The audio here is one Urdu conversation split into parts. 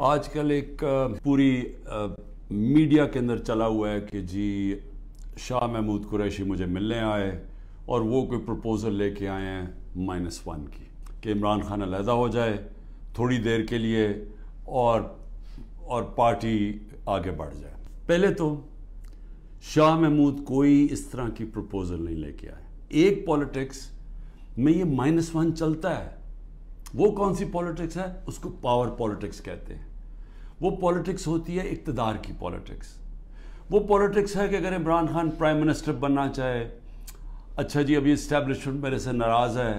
آج کل ایک پوری میڈیا کے اندر چلا ہوا ہے کہ جی شاہ محمود قریشی مجھے ملنے آئے اور وہ کوئی پروپوزل لے کے آئے ہیں -1 کی کہ عمران خان علیحدہ ہو جائے تھوڑی دیر کے لیے اور پارٹی آگے بڑھ جائے۔ پہلے تو شاہ محمود کوئی اس طرح کی پروپوزل نہیں لے کے آئے۔ ایک پولیٹکس میں یہ -1 چلتا ہے، وہ کون سی پولیٹکس ہے؟ اس کو پاور پولیٹکس کہتے ہیں۔ وہ پولیٹکس ہوتی ہے اقتدار کی پولیٹکس۔ وہ پولیٹکس ہے کہ اگر عمران خان پرائم منسٹر بننا چاہے، اچھا جی ابھی اسٹیبلشمنٹ میرے سے ناراض ہے،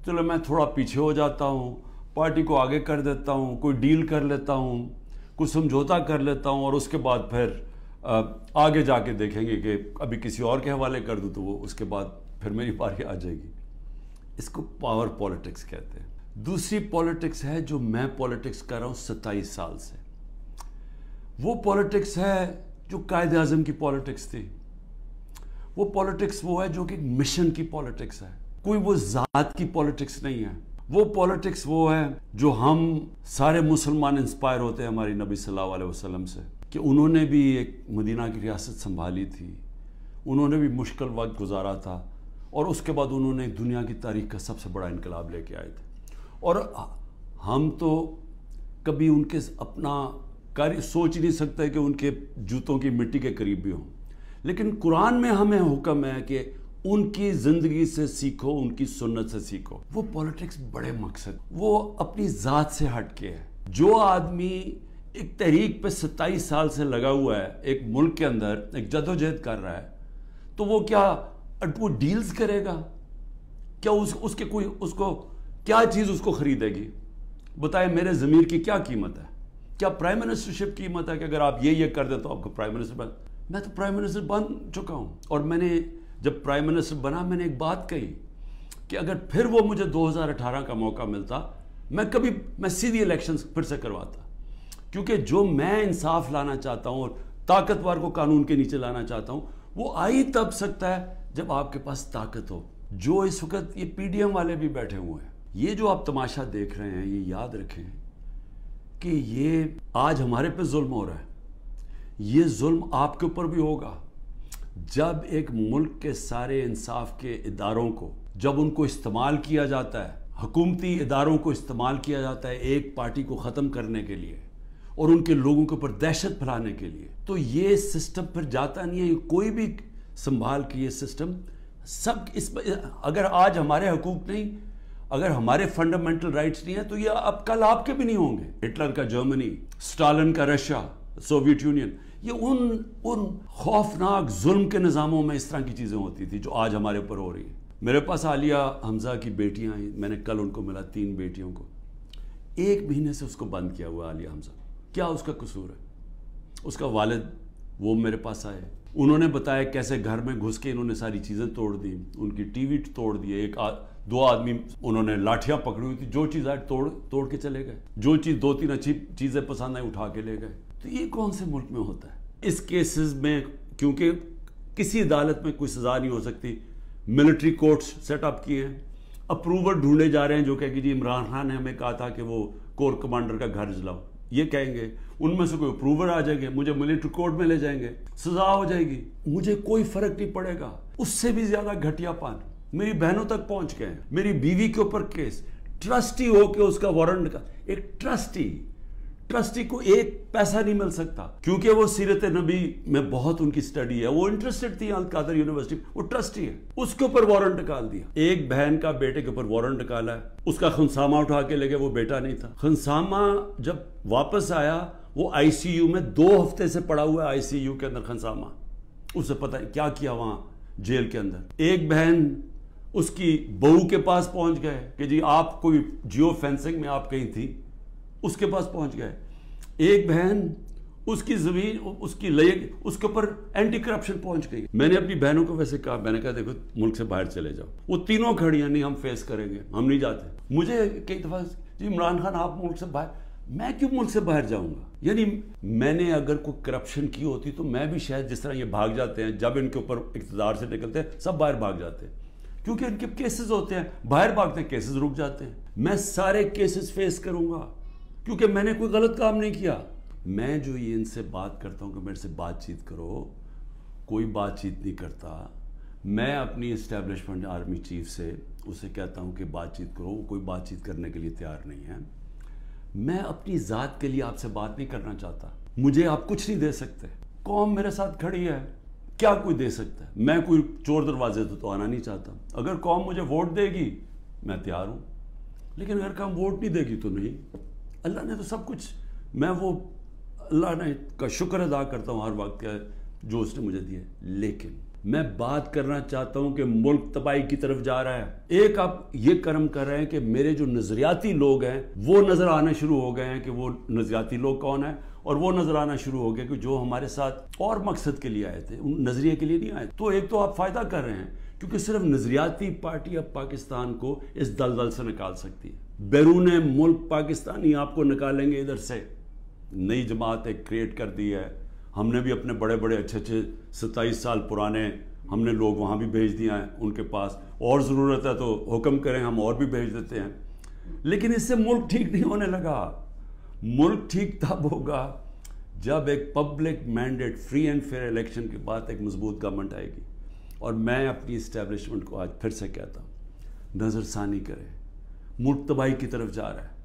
چلو میں تھوڑا پیچھے ہو جاتا ہوں، پارٹی کو آگے کر دیتا ہوں، کوئی ڈیل کر لیتا ہوں، کوئی سمجھوتا کر لیتا ہوں، اور اس کے بعد پھر آگے جا کے دیکھیں گے کہ ابھی کسی اور کے حوالے کر دوں تو وہ اس کے بعد پھر میری باری آ جائے گی۔ اس کو پاور پولیٹکس کہتے ہیں۔ دوسری پولیٹکس ہے جو میں پولیٹکس کر رہا ہوں 27 سال سے، وہ پولیٹکس ہے جو قائد اعظم کی پولیٹکس تھی۔ وہ پولیٹکس وہ ہے جو کہ مشن کی پولیٹکس ہے، کوئی وہ ذات کی پولیٹکس نہیں ہے۔ وہ پولیٹکس وہ ہے جو ہم سارے مسلمان انسپائر ہوتے ہیں ہماری نبی صلی اللہ علیہ وسلم سے، کہ انہوں نے بھی ایک مدینہ کی ریاست سنبھالی تھی، انہوں نے بھی مشکل وقت گزارا تھا، اور اس کے بعد انہوں نے دنیا کی تاریخ کا سب سے بڑا انقلاب لے کے آئے تھے۔ اور ہم تو کبھی ان کے اپنا سوچ نہیں سکتے کہ ان کے جوتوں کی مٹی کے قریب بھی ہوں، لیکن قرآن میں ہمیں حکم ہے کہ ان کی زندگی سے سیکھو، ان کی سنت سے سیکھو۔ وہ پولیٹکس بڑے مقصد، وہ اپنی ذات سے ہٹ کے ہے۔ جو آدمی ایک تحریک پہ 27 سال سے لگا ہوا ہے، ایک ملک کے اندر ایک جدوجہد کر رہا ہے، تو وہ کیا وہ ڈیلز کرے گا؟ کیا اس کو کیا چیز اس کو خریدے گی؟ بتائے میرے ضمیر کی کیا قیمت ہے؟ کیا پرائم منسٹرشپ قیمت ہے کہ اگر آپ یہ کر دیں تو آپ کو پرائم منسٹر بن؟ میں تو پرائم منسٹر بن چکا ہوں، اور میں نے جب پرائم منسٹر بنا میں نے ایک بات کہی کہ اگر پھر وہ مجھے 2018 کا موقع ملتا میں سیدھی الیکشن پھر سے کرواتا، کیونکہ جو میں انصاف لانا چاہتا ہوں اور طاقتور کو قانون کے نیچے لانا چاہتا ہوں، وہ آئی تب سکتا ہے جب آپ کے پاس طاقت ہو۔ جو اس وقت یہ پی ڈی ایم والے بھی بیٹھے ہوئے ہیں، یہ جو آپ تماشا دیکھ رہے ہیں، یہ یاد رکھیں کہ یہ آج ہمارے پہ ظلم ہو رہا ہے، یہ ظلم آپ کے اوپر بھی ہوگا جب ایک ملک کے سارے انصاف کے اداروں کو، جب ان کو استعمال کیا جاتا ہے، حکومتی اداروں کو استعمال کیا جاتا ہے ایک پارٹی کو ختم کرنے کے لیے اور ان کے لوگوں کے اوپر دہشت پھیلانے کے لیے، تو یہ سسٹم پھر جاتا نہیں ہے۔ کوئی بھی سنبھال کے یہ سسٹم اگر آج ہمارے حقوق نہیں، اگر ہمارے فنڈامنٹل رائٹس نہیں ہیں، تو یہ اب کل آپ کے بھی نہیں ہوں گے۔ ہٹلر کا جرمنی، اسٹالن کا رشیا، سوویت یونین، یہ ان خوفناک ظلم کے نظاموں میں اس طرح کی چیزیں ہوتی تھی جو آج ہمارے اوپر ہو رہی ہیں۔ میرے پاس عالیہ حمزہ کی بیٹیاں ہیں، میں نے کل ان کو ملا، 3 بیٹیوں کو، 1 مہینے سے اس کو بند کیا ہوا عالیہ حمزہ۔ کیا اس کا قصور ہے؟ اس کا والد وہ میرے پاس آئے، انہوں نے بتایا کیسے گھر میں گھس کے انہوں نے ساری چیزیں توڑ دی، ان کی ٹی وی توڑ دیے، 2 آدمی انہوں نے لاٹھیاں پکڑی ہوئی تھی، جو چیز آئے توڑ کے چلے گئے، جو چیز 2-3 اچھی چیزیں پسند آئیں اٹھا کے لے گئے۔ تو یہ کون سے ملک میں ہوتا ہے؟ اس کیسز میں کیونکہ کسی عدالت میں کوئی سزا نہیں ہو سکتی، ملٹری کورٹس سیٹ اپ کیے ہیں، اپروور ڈھونڈے جا رہے ہیں جو کہ جی عمران خان نے ہمیں کہا تھا کہ وہ کور کمانڈر کا گھر جلاؤ، یہ کہیں گے، ان میں سے کوئی اپروور آ جائیں گے، مجھے ملٹری کورٹ میں لے جائیں گے، سزا ہو جائے گی، مجھے کوئی فرق نہیں پڑے گا۔ اس سے بھی زیادہ گھٹیا پان میری بہنوں تک پہنچ گئے ہیں، میری بیوی کے اوپر کیس، ٹرسٹی ہو کے اس کا وارنٹ کا، ایک ٹرسٹی کو 1 پیسہ نہیں مل سکتا، کیونکہ وہ سیرت نبی میں بہت ان کی سٹڈی ہے، وہ انٹرسٹڈ تھی القادر یونیورسٹی، وہ ٹرسٹی ہے، اس کے اوپر وارنٹ نکال دیا۔ ایک بہن کا بیٹے کے اوپر وارنٹ نکالا ہے، اس کا خنسامہ اٹھا کے لے گئے، وہ بیٹا نہیں تھا۔ خنسامہ جب واپس آیا، وہ آئی سی یو میں 2 ہفتے سے پڑا ہوا ہے، آئی سی یو کے اندر خنسامہ، اسے پتہ ہے کیا کیا وہاں جیل کے اندر۔ ایک بہن اس کی بہو کے پاس پہنچ گئے کہ جی آپ کوئی جیو فینسنگ میں آپ کہیں تھی، اس کے پاس پہنچ گئے۔ ایک بہن اس کی زمین اس کے اوپر اینٹی کرپشن پہنچ گئی۔ میں نے اپنی بہنوں کو ویسے کہا، میں نے کہا دیکھو ملک سے باہر چلے جاؤ، وہ تینوں کھڑی ہیں، نہیں ہم فیس کریں گے، ہم نہیں جاتے۔ مجھے کئی دفعہ جی عمران خان آپ ملک سے باہر، میں کیوں ملک سے باہر جاؤں گا؟ یعنی میں نے اگر کوئی کرپشن کی ہوتی تو میں بھی شاید جس طرح یہ بھاگ جاتے ہیں، جب ان کے اوپر اقتدار سے نکلتے ہیں سب باہر بھاگ جاتے ہیں، کیونکہ ان کے کیسز ہوتے ہیں، باہر بھاگتے ہیں کیسز رک جاتے ہیں۔ میں سارے کیسز فیس کروں گا کیونکہ میں نے کوئی غلط کام نہیں کیا. میں جو یہ ان سے بات کرتا ہوں کہ میرے سے بات چیت کرو، کوئی بات چیت نہیں کرتا. میں اپنی اسٹیبلشمنٹ آرمی چیف سے اسے کہتا ہوں کہ بات چیت کرو، وہ کوئی بات چیت کرنے کے لیے تیار نہیں ہے. میں اپنی ذات کے لیے آپ سے بات نہیں کرنا چاہتا. مجھے آپ کچھ نہیں دے سکتے. قوم میرے ساتھ کھڑی ہے، کیا کوئی دے سکتا ہے؟ میں کوئی چور دروازے تو آنا نہیں چاہتا. اگر قوم مجھے ووٹ دے گی میں تیار ہوں، لیکن اگر قوم ووٹ نہیں دے گی تو نہیں. اللہ نے تو سب کچھ، میں وہ اللہ نے کا شکر ادا کرتا ہوں ہر وقت کا جو اس نے مجھے دیا. لیکن میں بات کرنا چاہتا ہوں کہ ملک تباہی کی طرف جا رہا ہے. ایک آپ یہ کرم کر رہے ہیں کہ میرے جو نظریاتی لوگ ہیں وہ نظر آنے شروع ہو گئے ہیں کہ وہ نظریاتی لوگ کون ہیں، اور وہ نظر آنا شروع ہو گئے کہ جو ہمارے ساتھ اور مقصد کے لیے آئے تھے، ان نظریے کے لیے نہیں آئے. تو ایک تو آپ فائدہ کر رہے ہیں کیونکہ صرف نظریاتی پارٹی اب پاکستان کو اس دلدل سے نکال سکتی ہے. بیرون ملک پاکستانی آپ کو نکالیں گے ادھر سے. نئی جماعت ایک کریٹ کر دی ہے. ہم نے بھی اپنے بڑے بڑے اچھے 27 سال پرانے ہم نے لوگ وہاں بھی بھیج دیا ہیں ان کے پاس. اور ضرورت ہے تو حکم کریں، ہم اور بھی بھیج دیتے ہیں. لیکن اس سے ملک ٹھیک نہیں ہونے لگا. ملک ٹھیک تب ہوگا جب ایک public mandate free and fair election کے بعد ایک مضبوط گورنمنٹ آئے گی. اور میں اپنی اسٹیبلشمنٹ کو آج پھر سے کہتا ہوں، نظر ثانی کرے. ملک تباہی کی طرف جا رہا ہے،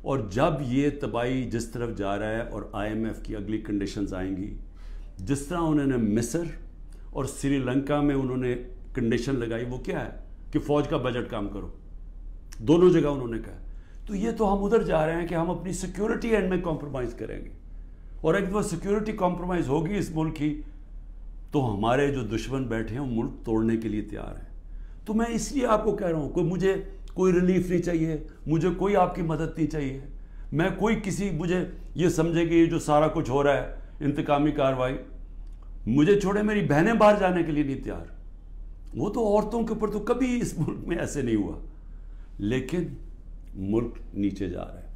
اور جب یہ تباہی جس طرف جا رہا ہے اور IMF کی اگلی کنڈیشنز آئیں گی، جس طرح انہوں نے مصر اور سری لنکا میں انہوں نے کنڈیشن لگائی، وہ کیا ہے کہ فوج کا بجٹ کام کرو. دونوں جگہ انہوں نے کہا. تو یہ تو ہم ادھر جا رہے ہیں کہ ہم اپنی سیکیورٹی اینڈ میں کمپرومائز کریں گے. اور اگر وہ سیکیورٹی کمپرومائز ہوگی اس ملک کی، تو ہمارے جو دشمن بیٹھے ہیں وہ ملک توڑنے کے لیے تیار ہیں. تو میں اس لیے آپ کو کہہ رہا ہوں، مجھے کوئی ریلیف نہیں چاہیے، مجھے کوئی آپ کی مدد نہیں چاہیے. میں کوئی کسی مجھے یہ سمجھے کہ یہ جو سارا کچھ ہو رہا ہے انتقامی کارروائی، مجھے چھوڑے میری بہنیں باہر جانے کے لیے نہیں تیار. وہ تو عورتوں کے اوپر تو کبھی اس ملک میں ایسے نہیں ہوا. لیکن ملک نیچے جا رہا ہے.